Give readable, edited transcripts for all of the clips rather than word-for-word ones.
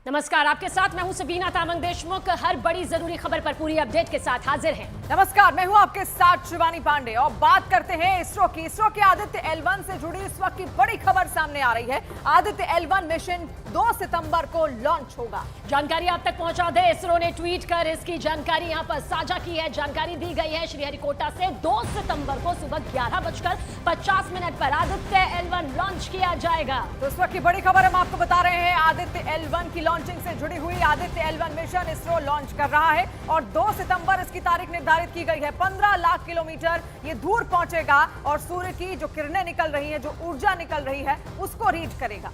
नमस्कार, आपके साथ मैं हूं सबीना तामंग देशमुख। हर बड़ी जरूरी खबर पर पूरी अपडेट के साथ हाजिर हैं। नमस्कार, मैं हूं आपके साथ शिवानी पांडे और बात करते हैं इसरो की। इसरो के आदित्य L1 से जुड़ी इस वक्त की बड़ी खबर सामने आ रही है। आदित्य L1 मिशन 2 सितंबर को लॉन्च होगा। जानकारी आप तक पहुंचा दे, इसरो ने ट्वीट कर इसकी जानकारी यहां पर साझा की है। जानकारी दी गई है श्रीहरिकोटा से 2 सितंबर को सुबह 11:50 पर आदित्य L1 लॉन्च किया जाएगा। तो इस वक्त की बड़ी खबर हम आपको बता रहे हैं। आदित्य L1 की लॉन्चिंग से जुड़ी हुई Aditya L1 mission ISRO launch कर रहा है और 2 सितंबर इसकी तारीख निर्धारित की गई है। 15 लाख किलोमीटर ये दूर पहुंचेगा और सूर्य की जो किरणें निकल रही हैं, जो ऊर्जा निकल रही है, उसको रीच करेगा।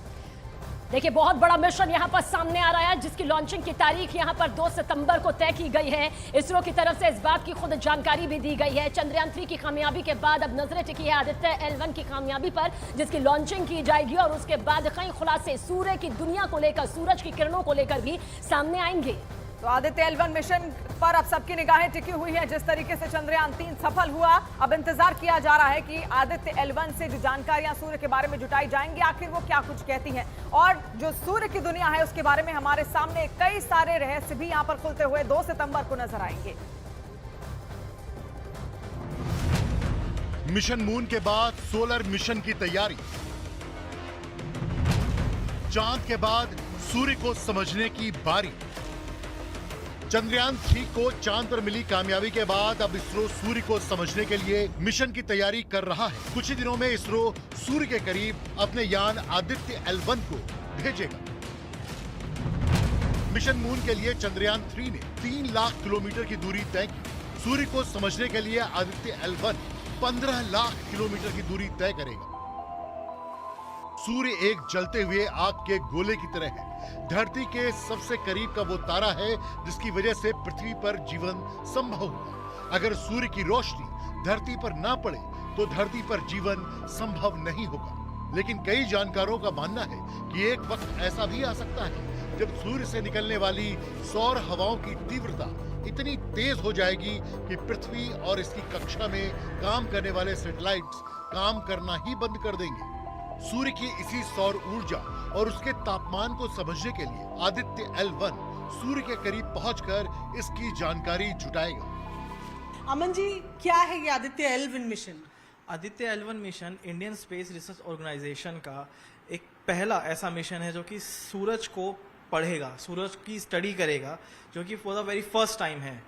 देखिए, बहुत बड़ा मिशन यहां पर सामने आ रहा है, जिसकी लॉन्चिंग की तारीख यहां पर 2 सितंबर को तय की गई है। इसरो की तरफ से इस बात की खुद जानकारी भी दी गई है। चंद्रयान 3 की कामयाबी के बाद अब नजरें टिकी है आदित्य L1 की कामयाबी पर, जिसकी लॉन्चिंग की जाएगी और उसके बाद कई खुलासे सूर्य की दुनिया को लेकर, सूरज की किरणों को लेकर भी सामने आएंगे। तो आदित्य L1 मिशन पर अब सबकी निगाहें टिकी हुई हैं। जिस तरीके से चंद्रयान 3 सफल हुआ, अब इंतजार किया जा रहा है कि आदित्य L1 से जो जानकारियां सूर्य के बारे में जुटाई जाएंगी, आखिर वो क्या कुछ कहती हैं। और जो सूर्य की दुनिया है उसके बारे में हमारे सामने कई सारे रहस्य भी यहां पर खुलते हुए 2 सितंबर को नजर आएंगे। मिशन मून के बाद सोलर मिशन की तैयारी, चांद के बाद सूर्य को समझने की बारी। चंद्रयान 3 को चांद पर मिली कामयाबी के बाद अब इसरो सूर्य को समझने के लिए मिशन की तैयारी कर रहा है। कुछ ही दिनों में इसरो सूर्य के करीब अपने यान आदित्य L1 को भेजेगा। मिशन मून के लिए चंद्रयान 3 ने 3 लाख किलोमीटर की दूरी तय की। सूर्य को समझने के लिए आदित्य L1 15 लाख किलोमीटर की दूरी तय करेगा। सूर्य एक जलते हुए आग के गोले की तरह है। धरती के सबसे करीब का वो तारा है जिसकी वजह से पृथ्वी पर जीवन संभव हुआ। अगर सूर्य की रोशनी धरती पर ना पड़े तो धरती पर जीवन संभव नहीं होगा। लेकिन कई जानकारों का मानना है कि एक वक्त ऐसा भी आ सकता है जब सूर्य से निकलने वाली सौर हवाओं की तीव्रता इतनी तेज हो जाएगी कि पृथ्वी और इसकी कक्षा में काम करने वाले सैटेलाइट्स काम करना ही बंद कर देंगे। सूर्य की इसी सौर ऊर्जा और उसके तापमान को समझने के लिए आदित्य L1 सूर्य के करीब पहुंचकर इसकी जानकारी जुटाएगा। अमन जी, क्या है ये Aditya L1 mission? Aditya L1 mission Indian space research organisation का एक पहला ऐसा मिशन है जो कि सूरज को पढ़ेगा, सूरज की स्टडी करेगा, जो कि for the very first time है।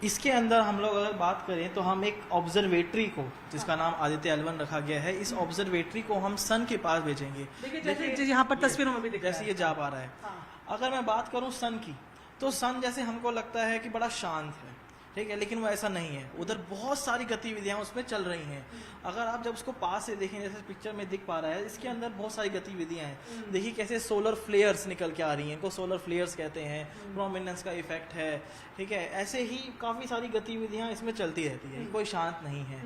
इसके अंदर हम लोग अगर बात करें तो हम एक ऑब्जर्वेटरी को, जिसका नाम आदित्य L1 रखा गया है, इस ऑब्जर्वेटरी को हम सन के पास भेजेंगे। देखिए यहाँ पर तस्वीरों में भी दिख रहा है। जैसे ये जा पा रहा है। अगर मैं बात करूं सन की, तो सन जैसे हमको लगता है कि बड़ा शांत है, ठीक है, लेकिन वो ऐसा नहीं है। उधर बहुत सारी गतिविधियां उसमें चल रही हैं। अगर आप जब उसको पास से देखें, जैसे पिक्चर में दिख पा रहा है, इसके अंदर बहुत सारी गतिविधियां हैं। देखिए कैसे सोलर फ्लेयर्स निकल के आ रही हैं, इनको सोलर फ्लेयर्स कहते हैं। प्रोमिनेंस का इफेक्ट है, ठीक है। ऐसे ही काफ़ी सारी गतिविधियां इसमें चलती रहती है, कोई शांत नहीं है,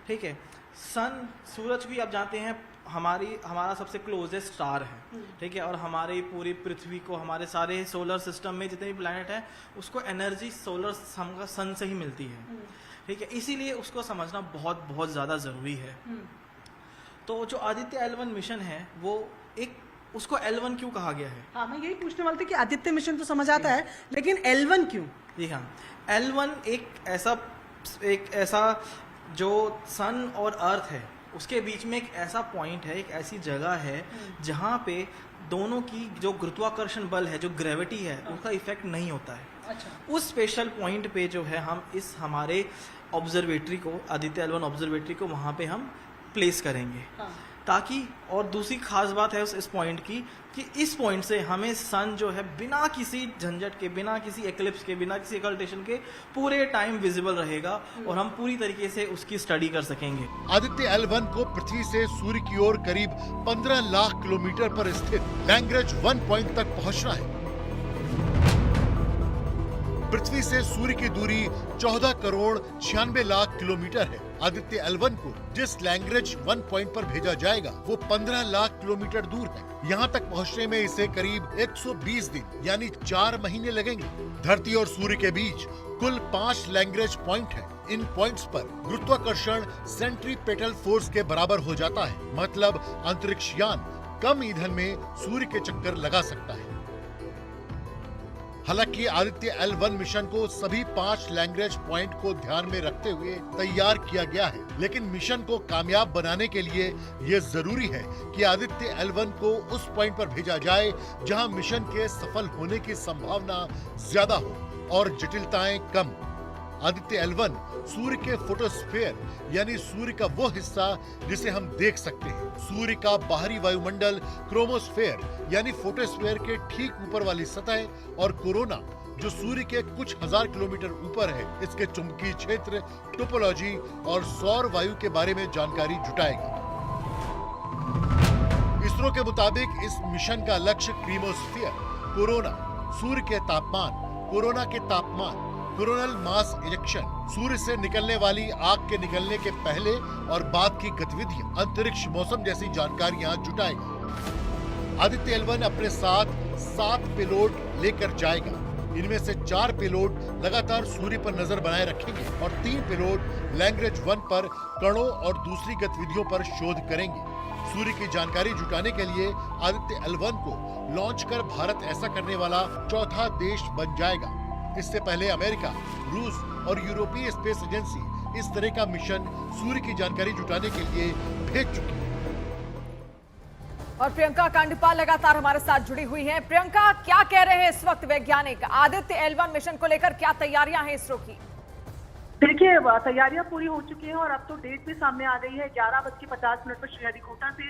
ठीक है। सन, सूरज भी आप जानते हैं हमारा सबसे क्लोजेस्ट स्टार है, ठीक है। और हमारी पूरी पृथ्वी को, हमारे सारे सोलर सिस्टम में जितने भी प्लैनेट हैं, उसको एनर्जी सोलर सन से ही मिलती है, ठीक है। इसीलिए उसको समझना बहुत बहुत ज़्यादा ज़रूरी है। तो जो आदित्य L1 मिशन है वो उसको L1 क्यों कहा गया है? हाँ, मैं यही पूछने वाली थी कि आदित्य मिशन तो समझ आता है, लेकिन L1 क्यों? जी हाँ, L1 एक ऐसा जो सन और अर्थ है उसके बीच में एक ऐसा पॉइंट है, एक ऐसी जगह है जहाँ पे दोनों की जो गुरुत्वाकर्षण बल है, जो ग्रेविटी है, उसका इफेक्ट नहीं होता है। अच्छा। उस स्पेशल पॉइंट पे जो है हम इस हमारे ऑब्जर्वेटरी को, आदित्य L1 ऑब्जर्वेटरी को वहाँ पे हम प्लेस करेंगे। ताकि, और दूसरी खास बात है इस पॉइंट की कि इस पॉइंट से हमें सन जो है बिना किसी झंझट के, बिना किसी एक्लिप्स के, बिना किसी एकल्टेशन के पूरे टाइम विजिबल रहेगा और हम पूरी तरीके से उसकी स्टडी कर सकेंगे। आदित्य L1 को पृथ्वी से सूर्य की ओर करीब 15 लाख किलोमीटर पर स्थित लैग्रेंज 1 पॉइंट तक पहुंचना है। पृथ्वी से सूर्य की दूरी 14 करोड़ 96 लाख किलोमीटर है। आदित्य L1 को जिस लैग्रेंज 1 पॉइंट पर भेजा जाएगा वो 15 लाख किलोमीटर दूर है। यहाँ तक पहुँचने में इसे करीब 120 दिन यानी 4 महीने लगेंगे। धरती और सूर्य के बीच कुल 5 लैग्रेंज पॉइंट है। इन पॉइंट्स पर गुरुत्वाकर्षण सेंट्रीपेटल फोर्स के बराबर हो जाता है, मतलब अंतरिक्ष यान कम ईंधन में सूर्य के चक्कर लगा सकता है। हालांकि आदित्य L1 मिशन को सभी 5 लैग्रेंज पॉइंट को ध्यान में रखते हुए तैयार किया गया है, लेकिन मिशन को कामयाब बनाने के लिए ये जरूरी है कि आदित्य L1 को उस पॉइंट पर भेजा जाए जहां मिशन के सफल होने की संभावना ज्यादा हो और जटिलताएं कम। आदित्य L1 सूर्य के फोटोस्फीयर यानी सूर्य का वो हिस्सा जिसे हम देख सकते हैं, सूर्य का बाहरी वायुमंडल क्रोमोस्फीयर यानी फोटोस्फीयर के ठीक ऊपर वाली सतह और कोरोना जो सूर्य के कुछ हजार किलोमीटर ऊपर है, इसके चुंबकीय क्षेत्र, टोपोलॉजी और सौर वायु के बारे में जानकारी जुटाएगा। इसरो के मुताबिक इस मिशन का लक्ष्य क्रीमोस्फीयर, कोरोना, सूर्य के तापमान, कोरोना के तापमान, कोरोनल मास इजेक्शन, सूर्य से निकलने वाली आग के निकलने के पहले और बाद की गतिविधियां, अंतरिक्ष मौसम जैसी जानकारियां जुटाएगा। आदित्य L1 अपने साथ 7 पेलोड लेकर जाएगा। इनमें से 4 पेलोड लगातार सूर्य पर नजर बनाए रखेंगे और 3 पेलोड लैग्रेंज 1 पर कणों और दूसरी गतिविधियों पर शोध करेंगे। सूर्य की जानकारी जुटाने के लिए आदित्य L1 को लॉन्च कर भारत ऐसा करने वाला चौथा देश बन जाएगा। इससे पहले अमेरिका, रूस और यूरोपीय स्पेस एजेंसी इस तरह का मिशन सूर्य की जानकारी जुटाने के लिए भेज चुकी है। और प्रियंका कांडपाल लगातार हमारे साथ जुड़ी हुई हैं। प्रियंका, क्या कह रहे हैं इस वक्त वैज्ञानिक? आदित्य L1 मिशन को लेकर क्या तैयारियां हैं इसरो की? देखिए, तैयारियां पूरी हो चुकी हैं और अब तो डेट भी सामने आ गई है। 11:50 पर श्रीहरिकोटा से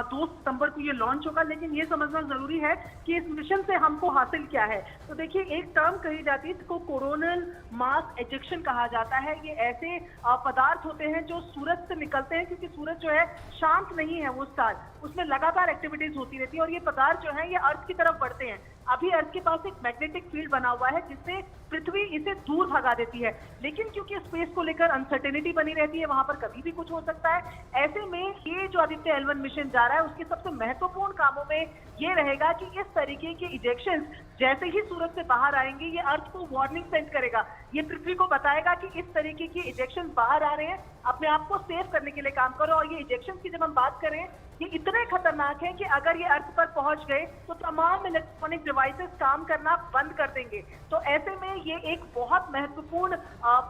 2 सितंबर को ये लॉन्च होगा। लेकिन ये समझना जरूरी है कि इस मिशन से हमको हासिल क्या है। तो देखिए, एक टर्म कही जाती है जिसको कोरोनल मास इजेक्शन कहा जाता है। ये ऐसे पदार्थ होते हैं जो सूरज से निकलते हैं, क्योंकि सूरज जो है शांत नहीं है, वो स्टार, उसमें लगातार एक्टिविटीज होती रहती है और ये पदार्थ जो है ये अर्थ की तरफ बढ़ते हैं। अभी अर्थ के पास एक मैग्नेटिक फील्ड बना हुआ है जिससे पृथ्वी इसे दूर भगा देती है, लेकिन क्योंकि स्पेस को लेकर अनसर्टेनिटी बनी रहती है, वहां पर कभी भी कुछ हो सकता है। ऐसे में ये जो आदित्य L1 मिशन जा रहा है उसके सबसे महत्वपूर्ण कामों में ये रहेगा कि इस तरीके के इजेक्शंस जैसे ही सूरज से बाहर आएंगे ये अर्थ को वार्निंग सेंड करेगा। ये पृथ्वी को बताएगा कि इस तरीके के इजेक्शन बाहर आ रहे हैं, अपने आप को सेव करने के लिए काम करो। और ये इजेक्शन की जब हम बात करें, ये इतने खतरनाक हैं कि अगर ये अर्थ पर पहुंच गए तो तमाम इलेक्ट्रॉनिक डिवाइसेस काम करना बंद कर देंगे। तो ऐसे में ये एक बहुत महत्वपूर्ण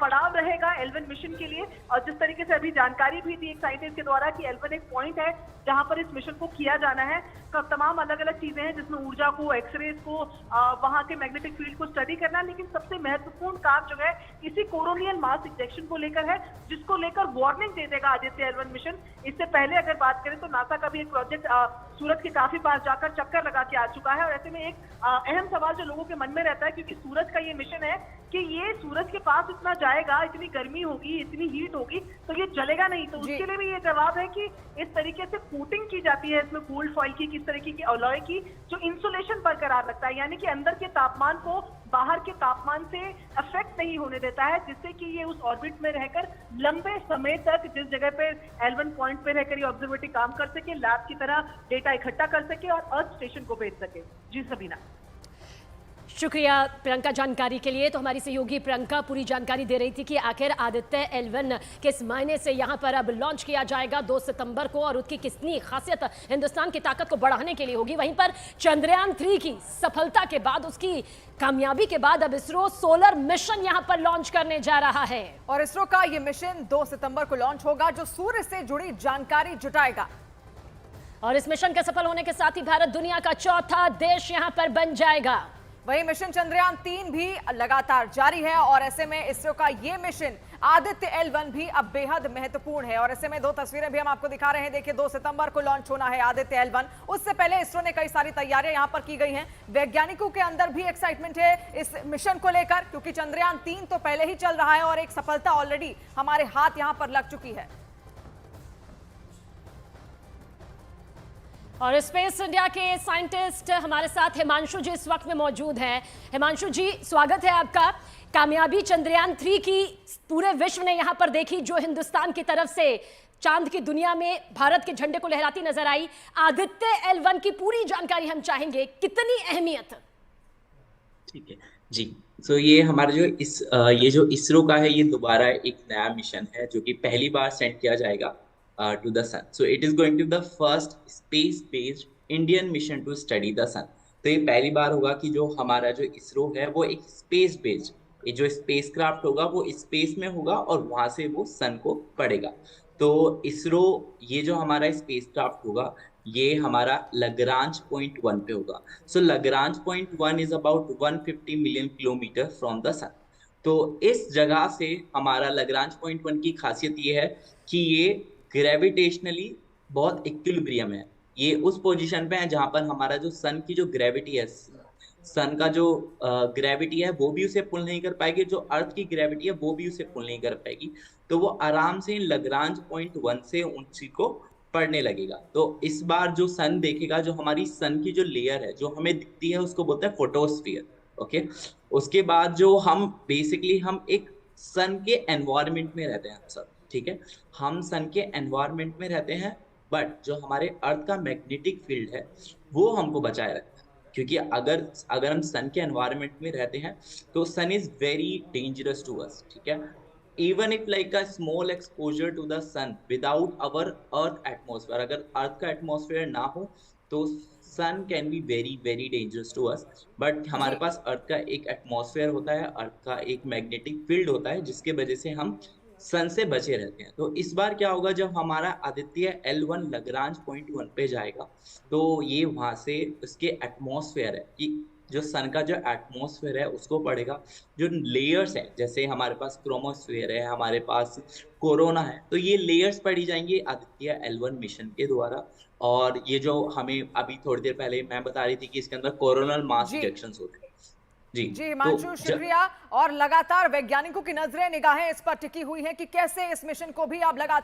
पड़ाव रहेगा L1 मिशन के लिए। और जिस तरीके से अभी जानकारी भी दी एक साइंटिस्ट के द्वारा कि L1 एक पॉइंट है जहां पर इस मिशन को किया जाना है। तमाम अलग अलग चीजें हैं जिसमें ऊर्जा को, एक्सरेज को, वहां के मैग्नेटिक फील्ड को स्टडी करना। लेकिन सबसे महत्वपूर्ण काम जो है इसी कोरोनियल मास इजेक्शन को लेकर है, जिसको लेकर वार्निंग दे देगा आदित्य L1 मिशन। इससे पहले अगर बात करें तो नासा का भी एक प्रोजेक्ट सूरज के काफी पास जाकर चक्कर लगा के आ चुका है। और ऐसे में एक अहम सवाल जो लोगों के मन में रहता है, क्योंकि सूरज का ये मिशन है कि ये सूरज के पास इतना जाएगा, इतनी गर्मी होगी, इतनी हीट होगी, तो ये जलेगा नहीं। तो उसके लिए भी ये जवाब है कि इस तरीके से कोटिंग की जाती है इसमें गोल्ड फॉइल की, किस तरीके की अलॉय की, जो इंसुलेशन बरकरार रखता है, यानी कि अंदर के तापमान को बाहर के तापमान से अफेक्ट नहीं होने देता है, जिससे कि ये उस ऑर्बिट में रहकर लंबे समय तक जिस जगह पे L1 पॉइंट पे रहकर ये ऑब्जर्वेटरी काम कर सके, लैब की तरह डेटा इकट्ठा कर सके और अर्थ स्टेशन को भेज सके। जी सबीना। शुक्रिया प्रियंका जानकारी के लिए। तो हमारी सहयोगी प्रियंका पूरी जानकारी दे रही थी कि आखिर आदित्य L1 किस मायने से यहां पर अब लॉन्च किया जाएगा 2 सितंबर को और उसकी कितनी खासियत हिंदुस्तान की ताकत को बढ़ाने के लिए होगी। वहीं पर चंद्रयान 3 की सफलता के बाद, उसकी कामयाबी के बाद अब इसरो सोलर मिशन यहां पर लॉन्च करने जा रहा है। और इसरो का यह मिशन 2 सितंबर को लॉन्च होगा जो सूर्य से जुड़ी जानकारी जुटाएगा। और इस मिशन के सफल होने के साथ ही भारत दुनिया का चौथा देश यहां पर बन जाएगा। वही मिशन चंद्रयान 3 भी लगातार जारी है और ऐसे में इसरो का ये मिशन आदित्य L1 भी अब बेहद महत्वपूर्ण है। और ऐसे में 2 तस्वीरें भी हम आपको दिखा रहे हैं। देखिए, 2 सितंबर को लॉन्च होना है आदित्य L1। उससे पहले इसरो ने कई सारी तैयारियां यहां पर की गई हैं। वैज्ञानिकों के अंदर भी एक्साइटमेंट है इस मिशन को लेकर, क्योंकि चंद्रयान 3 तो पहले ही चल रहा है और एक सफलता ऑलरेडी हमारे हाथ यहां पर लग चुकी है। और स्पेस इंडिया के साइंटिस्ट हमारे साथ हिमांशु जी इस वक्त में मौजूद हैं। हिमांशु जी, स्वागत है आपका। कामयाबी चंद्रयान 3 की पूरे विश्व ने यहां पर देखी, जो हिंदुस्तान की तरफ से चांद की दुनिया में भारत के झंडे को लहराती नजर आई। आदित्य L1 की पूरी जानकारी हम चाहेंगे, कितनी अहमियत? ठीक है जी। तो ये हमारा ये जो इसरो का है, ये दोबारा एक नया मिशन है जो कि पहली बार सेंड किया जाएगा to the sun. So it is going to be the first space-based Indian mission to study the sun. तो ये पहली बार होगा कि जो हमारा जो इसरो है वो एक स्पेस बेस्ड, ये जो स्पेस क्राफ्ट होगा वो स्पेस में होगा और वहां से वो सन को पड़ेगा। तो इसरो, ये जो हमारा स्पेस क्राफ्ट होगा ये हमारा लग्रांज पॉइंट 1 पे होगा। So Lagrange point 1 is about 150 million kilometre from the sun. तो इस जगह से हमारा लग्रांज पॉइंट 1 की खासियत ये है कि ये ग्रेविटेशनली बहुत इक्विलिब्रियम है। ये उस पोजीशन पे है जहां पर हमारा जो सन की जो ग्रेविटी है, सन का जो ग्रेविटी है वो भी उसे पुल नहीं कर पाएगी, जो अर्थ की ग्रेविटी है वो भी उसे पुल नहीं कर पाएगी। तो वो आराम से लग्रांज पॉइंट 1 से उसी को पढ़ने लगेगा। तो इस बार जो सन देखेगा, जो हमारी सन की जो लेयर है जो हमें दिखती है उसको बोलते हैं फोटोस्फीयर। ओके, उसके बाद जो हम बेसिकली हम एक सन के एनवायरनमेंट में रहते हैं हम सब, ठीक है, हम सन के एनवायरनमेंट में रहते हैं, बट जो हमारे अर्थ का मैग्नेटिक फील्ड है वो हमको बचाए रखता है। क्योंकि अगर हम सन के एनवायरनमेंट में रहते हैं तो sun is very dangerous to us, ठीक है। Even if like a small exposure to the sun without our earth atmosphere, अगर अर्थ का एटमॉस्फेयर ना हो तो sun can be very very dangerous to us. But हमारे पास अर्थ का एक एटमॉस्फेयर होता है, अर्थ का एक मैग्नेटिक फील्ड होता है जिसके वजह से हम सन से बचे रहते हैं। तो इस बार क्या होगा, जब हमारा आदित्य L1 लग्रांज पॉइंट 1 पे जाएगा तो ये वहां से उसके एटमॉस्फेयर है कि जो सन का जो एटमॉस्फेयर है उसको पढ़ेगा, जो लेयर्स है, जैसे हमारे पास क्रोमोस्फेयर है, हमारे पास कोरोना है, तो ये लेयर्स पढ़ी जाएंगी आदित्य L1 मिशन के द्वारा। और ये जो हमें अभी थोड़ी देर पहले मैं बता रही थी कि इसके अंदर कोरोनल मास इजेक्शंस होते हैं। जी हिमांशु, शुक्रिया। और लगातार वैज्ञानिकों की नजरें निगाहें इस पर टिकी हुई हैं कि कैसे इस मिशन को भी अब लगातार